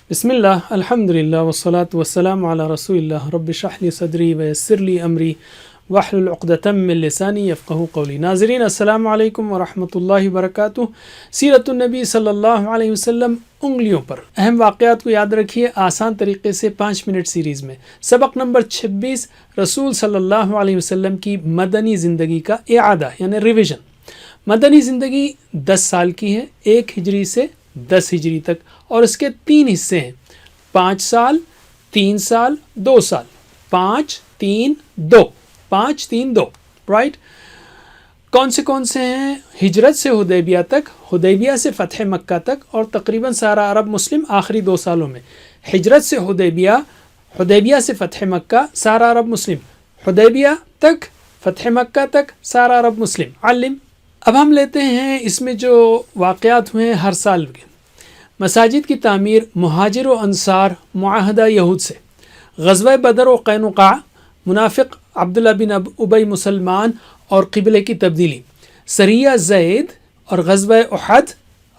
بسم اللہ الحمد للہ والصلاة والسلام علی رسول اللہ رب اشرح لی صدری ویسر لی امری واحلل عقدۃ من لسانی یفقہوا قولی۔ ناظرین السلام علیکم ورحمۃ اللہ وبرکاتہ۔ سیرت النبی صلی اللہ علیہ وسلم انگلیوں پر اہم واقعات کو یاد رکھیے آسان طریقے سے 5 منٹ سیریز میں۔ سبق نمبر 26، رسول صلی اللہ علیہ وسلم کی مدنی زندگی کا اعادہ یعنی ریویژن۔ مدنی زندگی 10 سال کی ہے، 1 ہجری سے 10 ہجری تک، اور اس کے 3 حصے ہیں: 5 سال، 3 سال، 2 سال۔ 5 3 2 5 3 2 رائٹ۔ کون سے ہیں؟ ہجرت سے حدیبیہ تک، حدیبیہ سے فتح مکہ تک، اور تقریباً سارا عرب مسلم آخری 2 سالوں میں۔ ہجرت سے حدیبیہ، حدیبیہ سے فتح مکہ، سارا عرب مسلم، حدیبیہ تک، فتح مکہ تک، سارا عرب مسلم۔ علم۔ اب ہم لیتے ہیں اس میں جو واقعات ہوئے ہیں ہر سال کے۔ مساجد کی تعمیر، مہاجر و انصار معاہدہ یہود سے، غزوہ بدر و قینقاع، منافق عبداللہ بن ابی مسلمان اور قبلے کی تبدیلی، سریہ زید اور غزوہ احد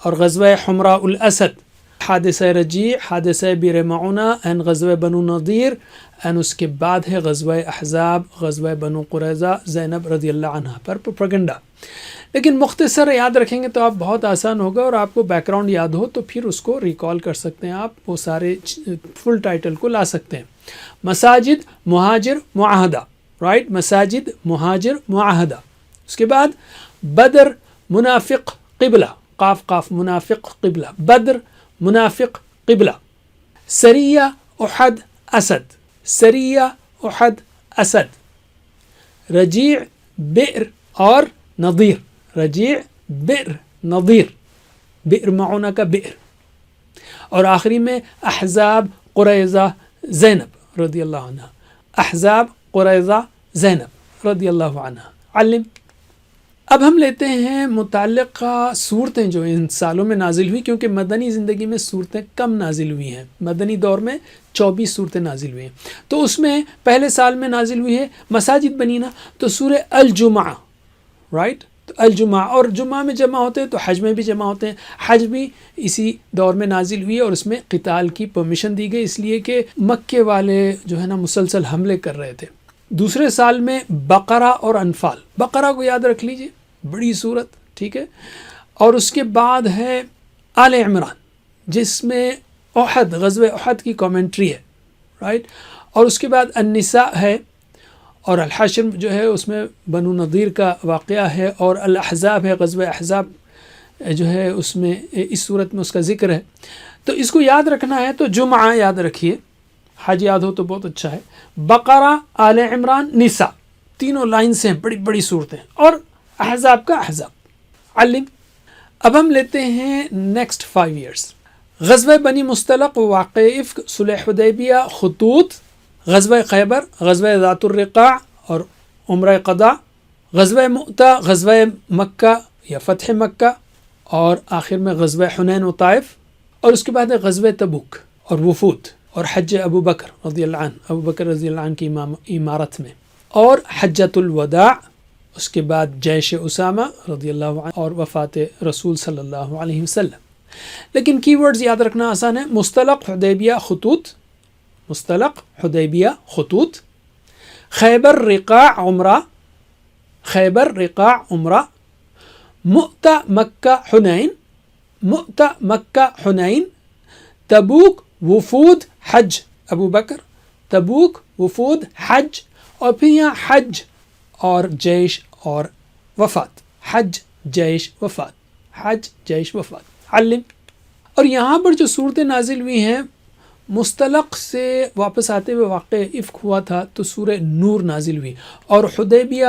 اور غزوہ حمراء الاسد، حادثہ رجیع، حادثہ بئر معونہ، این غزوہ بنو نضیر، این اس کے بعد ہے غزوہ احزاب، غزوہ بنو قریظہ، زینب رضی اللہ عنہ پر پروپیگنڈا۔ لیکن مختصر یاد رکھیں گے تو آپ بہت آسان ہوگا، اور آپ کو بیک گراؤنڈ یاد ہو تو پھر اس کو ریکال کر سکتے ہیں، آپ وہ سارے فل ٹائٹل کو لا سکتے ہیں۔ مساجد، مہاجر، معاہدہ، رائٹ، مساجد، مہاجر، معاہدہ۔ اس کے بعد بدر، منافق، قبلہ، قاف قاف منافق قبلہ، بدر، منافق، قبلہ، سریہ، احد، اسد، سریہ، احد، اسد، رجیع، بئر اور نضیر، رجیع، بئر، نضیر، بئر معونہ کا بئر، اور آخری میں احزاب، قریظہ، زینب رضی اللہ عنہ، احزاب، قریظہ، زینب رضی اللہ عنہ۔ علم۔ اب ہم لیتے ہیں متعلقہ صورتیں جو ان سالوں میں نازل ہوئی، کیونکہ مدنی زندگی میں صورتیں کم نازل ہوئی ہیں، مدنی دور میں 24 صورتیں نازل ہوئی ہیں۔ تو اس میں پہلے سال میں نازل ہوئی ہے مساجد بنینا، تو سورہ الجمعہ، رائٹ، تو الجمعہ، اور جمعہ میں جمع ہوتے ہیں تو حج میں بھی جمع ہوتے ہیں۔ حج بھی اسی دور میں نازل ہوئی اور اس میں قتال کی پرمیشن دی گئی، اس لیے کہ مکے والے جو ہے نا مسلسل حملے کر رہے تھے۔ دوسرے سال میں بقرہ اور انفال، بقرہ کو یاد رکھ لیجئے، بڑی صورت، ٹھیک ہے۔ اور اس کے بعد ہے آل عمران، جس میں احد، غزوہ احد کی کامنٹری ہے، رائٹ۔ اور اس کے بعد النساء ہے، اور الحشر جو ہے اس میں بنو نضیر کا واقعہ ہے، اور الاحزاب ہے، غزوہ احزاب جو ہے اس میں اس صورت میں اس کا ذکر ہے۔ تو اس کو یاد رکھنا ہے تو جمعہ یاد رکھیے، حج یاد ہو تو بہت اچھا ہے۔ بقرہ، آل عمران، نساء، تینوں لائنز ہیں، بڑی بڑی صورتیں، اور احزاب کا احزاب۔ علم۔ اب ہم لیتے ہیں نیکسٹ 5 ایئرس۔ غزوہ بنی مصطلق، واقع افک، صلح حدیبیہ، خطوط، غزوہ خیبر، غزوہ ذات الرقاع اور عمرہ قضاء، غزوہ مؤتہ، غزوہ مکہ یا فتح مکہ، اور آخر میں غزوہ حنین و طائف، اور اس کے بعد ہے غزوہ تبوک اور وفود، اور حج ابو بکر رضی اللہ عنہ، ابو بکر رضی اللہ عنہ کی امارت میں، اور حجۃ الوداع، اس کے بعد جیش اسامہ رضی اللہ عنہ، اور وفات رسول صلی اللہ علیہ وسلم۔ لیکن کی ورڈز یاد رکھنا آسان ہے: مصطلق، حدیبیہ، خطوط، مصطلق، حدیبیہ، خطوط، خیبر، رقاع، عمرہ، خیبر، رقاع، عمرہ، مؤتہ، مکہ، حنین، مؤتہ، مکہ، حنین، تبوک، وفود، حج ابو بکر، تبوک، وفود، حج، اور پھر یہاں حج اور جیش اور وفات، حج، جیش، وفات، حج، جیش، وفات۔ علم۔ اور یہاں پر جو صورتیں نازل ہوئی ہیں، مصطلق سے واپس آتے ہوئے واقع افک ہوا تھا تو سورہ نور نازل ہوئی، اور حدیبیہ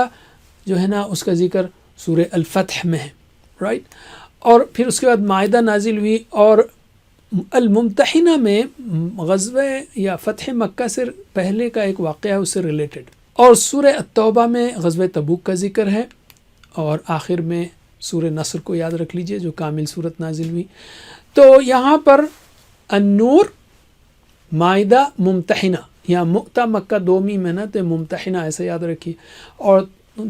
جو ہے نا اس کا ذکر سورہ الفتح میں ہے، رائٹ۔ اور پھر اس کے بعد مائدہ نازل ہوئی، اور الممتحنہ میں غزوہ یا فتح مکہ سے پہلے کا ایک واقعہ ہے اس سے ریلیٹڈ، اور سورہ التوبہ میں غزوہ تبوک کا ذکر ہے، اور آخر میں سورہ نصر کو یاد رکھ لیجئے جو کامل صورت نازل ہوئی۔ تو یہاں پر النور، مائدہ، ممتحنہ، یا مؤتہ مکہ 2 میں نا تو ممتحنہ ایسا یاد رکھیے، اور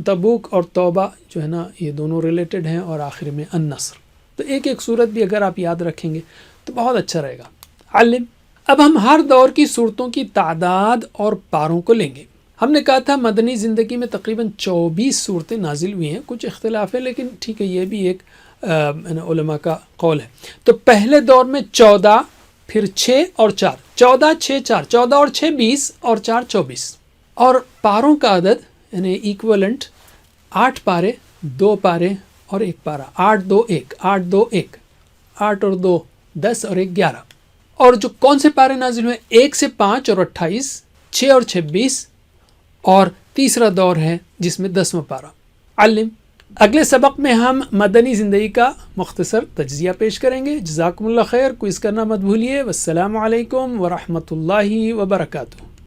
تبوک اور توبہ جو ہے نا یہ دونوں ریلیٹڈ ہیں، اور آخر میں النصر۔ تو ایک ایک صورت بھی اگر آپ یاد رکھیں گے تو بہت اچھا رہے گا۔ علم۔ اب ہم ہر دور کی صورتوں کی تعداد اور پاروں کو لیں گے. ہم نے کہا تھا مدنی زندگی میں تقریباً 24 صورتیں نازل ہوئی ہیں. کچھ اختلاف ہے لیکن ٹھیک ہے، یہ بھی ایک علماء کا قول ہے. تو پہلے دور میں 14، پھر 6 اور 4، 14 6 4، 14 اور 6 20 اور 4 24. اور پاروں کا عدد یعنی ایکولنٹ 8 پارے، 2 پارے اور 1 پارا. 8 2 1، 8 2 1، 8 اور 2 10 اور 1 11. اور جو کون سے پارے نازل ہوئے؟ 1 سے 5 اور 28، 6 اور 26، اور تیسرا دور ہے جس میں 10واں پارا. علم. اگلے سبق میں ہم مدنی زندگی کا مختصر تجزیہ پیش کریں گے. جزاکم اللہ خیر. کوئز کرنا مت بھولیے. والسلام علیکم ورحمۃ اللہ وبرکاتہ.